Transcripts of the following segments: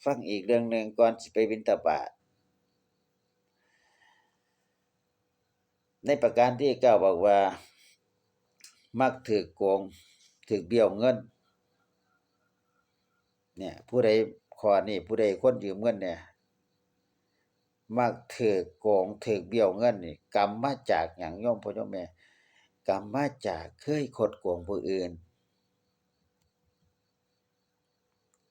ฟังอีกเรื่องหนึ่งก่อนสิไปบิณฑบาตในประการที่เก้าบอกว่ามักถูกโกงถูกเบี้ยวเงินเนี่ยผู้ใดข้อนี้ผู้ใดคนยืมเงินเนี่ยมักถูกโกงถูกเบี้ยวเงินนี่กรรมมาจากหยังโยมพ่อโยมแม่กรรมมาจากเคยคดโกงผู้อื่น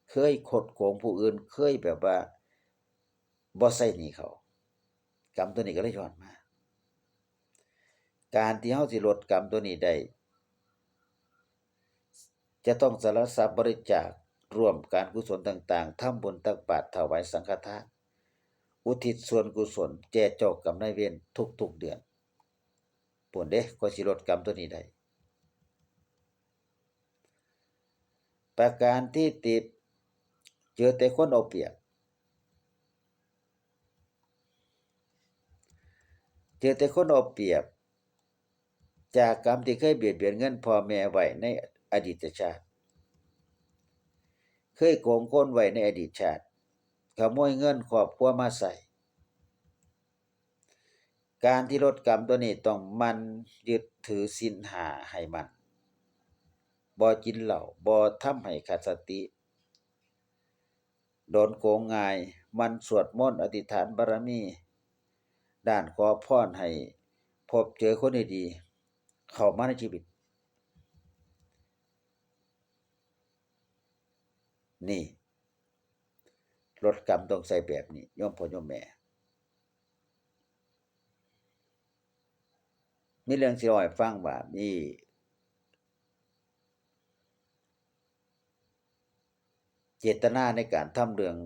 เคยคดโกงผู้อื่นเคยแบบว่าบ่ใช้หนี้เขากรรมตัวนี้ก็เลยย้อนมาการที่เฮาสิลดกรรมตัวนี้ได้จะต้องสละทรัพย์บริจาคร่วมการกุศลต่างๆทำบุญตักบาตรถวายสังฆทานอุทิศส่วนกุศลแก่เจ้ากรรมนายเวรทุกๆเดือนพู้นเด้ก็สิลดกรรมตัวนี้ได้ประการที่10เจอแต่คนเอาเปรียบเจอแต่คนเอาเปรียบจากกรรมที่เคยเบียดเบียนเงินพ่อแม่ไว้ในอดีตชาติเคยโกงคนไว้ในอดีตชาติขโมยเงินครอบครัวมาใส่การที่ลดกรรมตัวนี้ต้องมันยึดถือศีล5ให้มันบ่กินเหล้าบ่ทำให้ขาดสติโดนโกงง่ายมันสวดมนต์อธิษฐานบารมีด้านขอพรให้พบเจอคนดีๆเข้ามาในชีวิตนี่ลดกรรมต้องใส่แบบนี้โยมพ่อโยมแม่มีเรื่องสิเล่าให้ฟังว่ามีเจตนาในการทำเรื่อง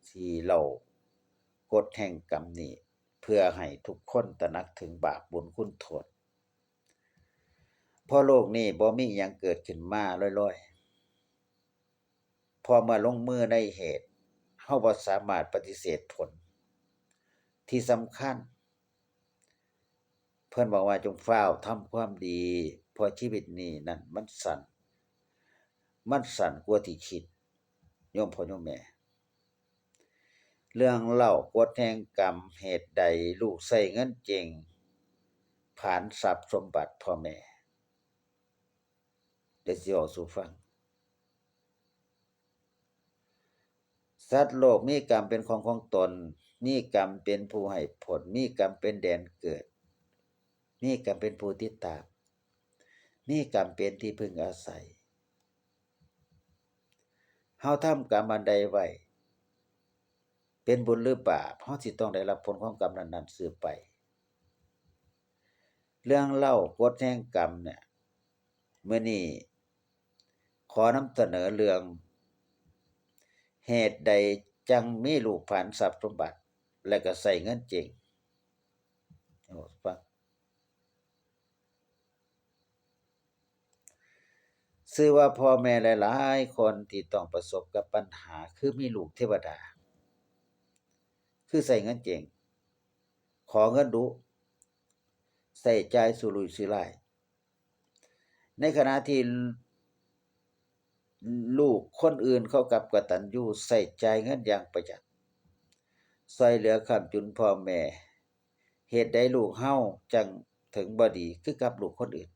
ที่เรากฎแห่งกรรมนี้เพื่อให้ทุกคนตระหนักถึงบาปบุญคุณโทษเพราะโลกนี้บ่มีอิหยังเกิดขึ้นมาลอยๆพอมาลงมือในเหตุเฮาบ่สามารถปฏิเสธผลที่สำคัญเพิ่นบอกว่าจงฟ้าวทำความดีเพราะชีวิตนี้นั่นมันสั้นกว่าที่คิดโยมพ่อโยมแม่เรื่องเล่ากฎแห่งกรรมเหตุใดลูกใช้เงินเก่งผลาญทรัพย์สมบัติพ่อแม่เดี๋ยวสิเว้าสู่ฟังสัตว์โลกมีกรรมเป็นของตนมีกรรมเป็นผู้ให้ผลมีกรรมเป็นแดนเกิดมีกรรมเป็นผู้ติดตามมีกรรมเป็นที่พึ่งอาศัยเฮาทำกรรมอันใดไว้เป็นบุญหรือบาปเฮาสิต้องได้รับผลของกรรมนั้นๆสืบไปเรื่องเล่ากฎแห่งกรรมเนี่ยมื้อนี้ขอนำเสนอเรื่องเหตุใดจังมีลูกผลาญทรัพย์สมบัติและก็ใช้เงินเจ๋งโอ้ฟังชื่อว่าพ่อแม่หลายๆคนที่ต้องประสบกับปัญหาคือมีลูกเทวดาคือใช้เงินเจ๋งขอเงินดู๋ใช้จ่ายสุรุ่ยสุร่ายในขณะที่ลูกคนอื่นเขากลับกตัญญูใช้จ่ายเงินอย่างประหยัดช่วยเหลือค้ำจุนพ่อแม่เหตุใดลูกเฮาจังถึงบ่ดีคือกับลูกคนอื่น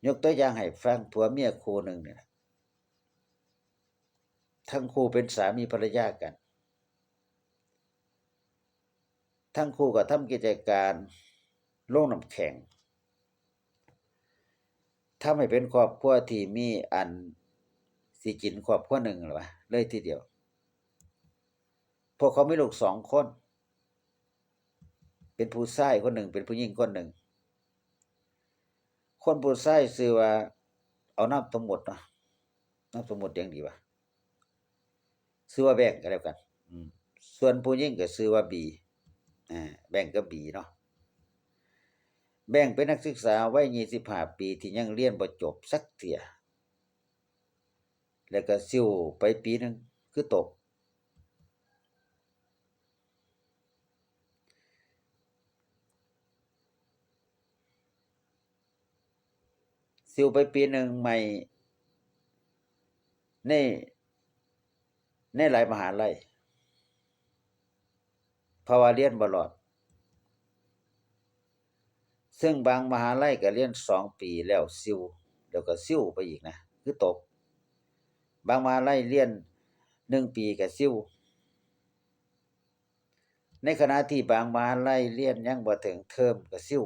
ยกตัวอย่างให้ฟังผัวเมียคู่หนึ่งเนี่ยทั้งคู่เป็นสามีภรรยากันทั้งคู่ก็ทำกิจการโรงน้ำแข็งทำให้เป็นครอบครัวที่มีอันสิกินครอบครัวหนึ่งล่ะวะเลยทีเดียวพวกเขามีลูก2คนเป็นผู้ชายคนหนึ่งเป็นผู้หญิงคนหนึ่งคนผู้ชายชื่อว่าเอานามสมมุติเนาะนามสมมุติจั่งใดวะชื่อว่าแบงก์ก็แล้วกันส่วนผู้หญิงก็ชื่อว่าบีแบงก์กับบีเนาะแบงก์เป็นนักศึกษาวัย25ปีที่ยังเรียนบ่จบสักเที่ยแล้วก็ซิ่วไปปีหนึ่งคือตกซิ่วไปปีหนึ่งใหม่ ในหลายมหาลัยเพราะว่าเรียนบ่รอดซึ่งบางมหาลัยก็เรียน2 ปีแล้วซิ่วแล้วก็ซิ่วไปอีกนะคือตกบางมหาลัยเรียน1 ปีก็ซิ่วในขณะที่บางมหาลัยเรียนยังบ่ถึงเทอมก็ซิ่ว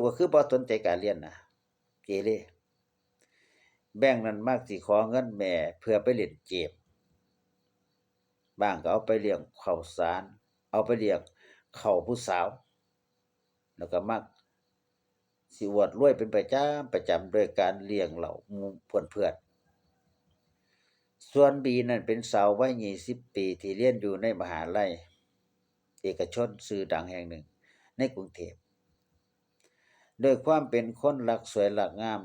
ก็คือบ่สนใจการเรียนนะเกเรแบ่งนั้นมักสิขอเงินแม่เพื่อไปเล่นเกมบางก็เอาไปเลี้ยงข้าวสารเอาไปเลี้ยงข้าวผู้สาวแล้วก็มักสิอวดรวยเป็นประจำด้วยการเลี้ยงเหล้าหมู่เพื่อนๆส่วน B นั้นเป็นสาววัย20 ปีที่เรียนอยู่ในมหาลัยเอกชนชื่อดังแห่งหนึ่งในกรุงเทพด้วยความเป็นคนรักสวยรักงาม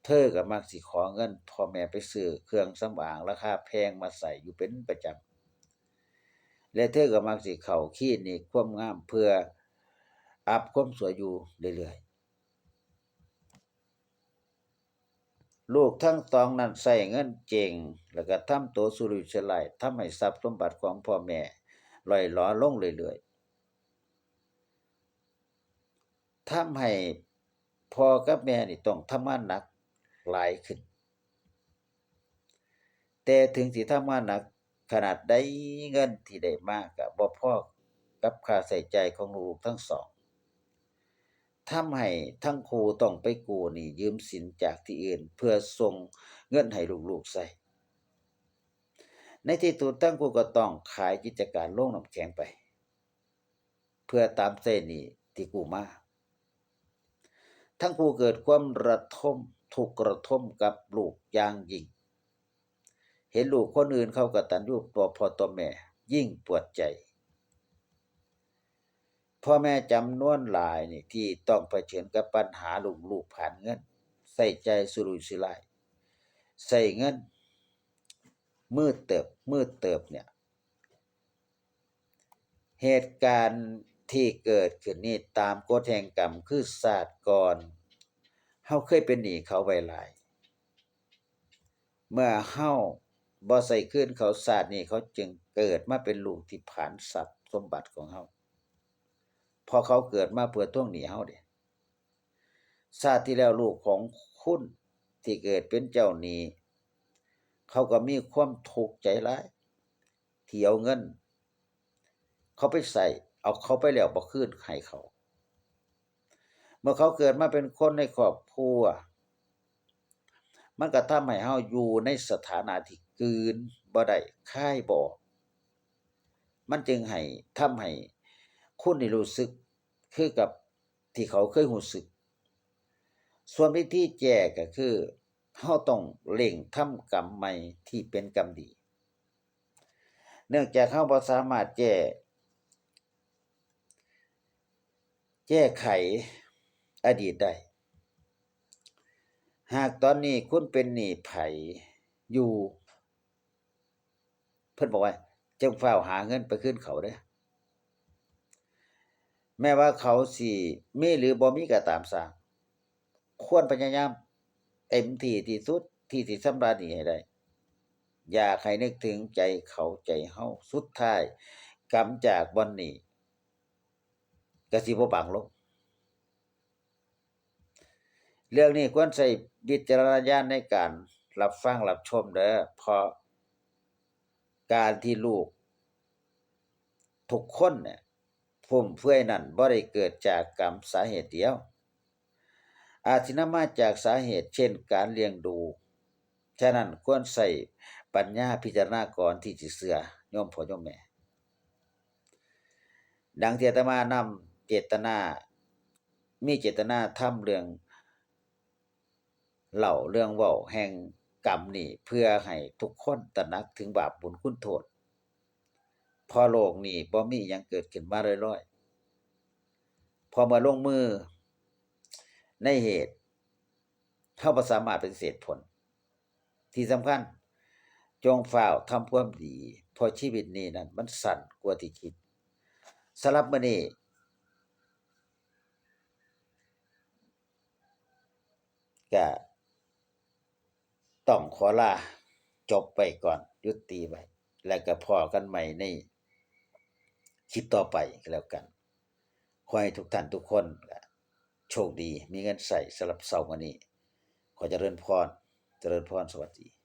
เธอก็มักสิขอเงินพ่อแม่ไปซื้อเครื่องสำอางราคาแพงมาใส่อยู่เป็นประจำและเธอก็มักสิเข้าคลินิกความงามเพื่ออัปความสวยอยู่เรื่อยๆลูกทั้งสองนั้นใช้เงินเก่งแล้วก็ทำตัวสุรุ่ยฉลาดทำให้ทรัพย์สมบัติของพ่อแม่ร่อยหรอลงเรื่อยๆทำให้พ่อกับแม่นี่ต้องทำงานหนักหลายขึ้นแต่ถึงสิทำงานหนักขนาดใดเงินที่ได้มาก็บ่พอกับค่าใช้จ่ายของลูกทั้งสองทำให้ทั้งคู่ต้องไปกู้หนี้ยืมสินจากที่อื่นเพื่อส่งเงินให้ลูกๆใช้ในที่สุดทั้งคู่ก็ต้องขายกิจการโรงน้ำแข็งไปเพื่อตามใช้หนี้ที่กู้มาทั้งคู่เกิดความระทมทุกข์ระทมกับลูกอย่างยิ่งเห็นลูกคนอื่นเขากตัญญูต่อพ่อต่อแม่ยิ่งปวดใจพ่อแม่จำนวนหลายนี่ที่ต้องเผชิญกับปัญหาลูกๆผ่านเงินใส่ใจสุรุ่ยสุร่ายใส่เงินมืดเติบเนี่ยเหตุการณ์ที่เกิดขึ้นนี้ตามกฎแห่งกรรมคือชาติก่อนเฮาเคยเป็นหนี้เขาไว้หลายเมื่อเฮาบ่ใช้คืนเขาชาตินี้เขาจึงเกิดมาเป็นลูกที่ผลาญทรัพย์สมบัติของเฮาเพราะเขาเกิดมาเพื่อทวงหนี้เฮาเดะชาติที่แล้วลูกของคุณที่เกิดเป็นเจ้าหนี้เขาก็มีความทุกข์ใจหลายที่เอาเงินเขาไปใช้เอาเขาไปแล้วบ่คืนให้เขาเมื่อเขาเกิดมาเป็นคนในครอบครัวมันก็ทำให้เฮาอยู่ในสถานะที่กลืนบ่ได้คายบ่ออกมันจึงให้ทำให้คุณนี่รู้สึกคือกับที่เขาเคยรู้สึกส่วนวิธีแก้ก็คือเฮาต้องเร่งทำกรรมใหม่ที่เป็นกรรมดีเนื่องจากเฮาบ่สามารถแก้ไขอดีตได้หากตอนนี้คุณเป็นหนี้ไผอยู่เพิ่นบอกว่าจงฟ้าวหาเงินไปคืนเขาเด้อแม้ว่าเขาสิมีหรือบ่มีก็ตามสร้างควรพยายามเต็มที่ที่สุดที่สิชำระหนี้ให้ได้อยากให้นึกถึงใจเขาใจเฮาสุดท้ายกรรมจากบ่อนนี้ก็สิบ่บางลงเรื่องนี้ควรใช้วิจารณญาณในการรับฟังรับชมเด้อเพราะการที่ลูกทุกคนเนี่ยฟุ่มเฟือยนั้นบ่ได้เกิดจากกรรมสาเหตุเดียวอาจสินำมาจากสาเหตุเช่นการเลี้ยงดูฉะนั้นควรใช้ปัญญาพิจารณาก่อนที่สิเชื่อโยมพ่อโยมแม่ดังที่อาตมานำเจตนามีเจตนาทำเรื่องเล่าเรื่องเว้าแห่งกรรมนี้เพื่อให้ทุกคนตระหนักถึงบาปบุญคุณโทษเพราะโลกนี้บ่มีหยังเกิดขึ้นมาลอยๆพอมาลงมือในเหตุเราบ่สามารถปฏิเสธผลที่สำคัญจงฟ้าวทำความดีเพราะชีวิตนี้นั้นมันสั้นกว่าที่คิดสำหรับมื้อนี้ ก็ต้องขอลาจบไปก่อนยุติไว้แล้วก็พ้อกันใหม่ในคลิปต่อไปก็แล้วกันขอให้ทุกท่านทุกคนก็โชคดีมีเงินใช้สำหรับเช้ามื้อนี้ขอเจริญพรเจริญพรสวัสดี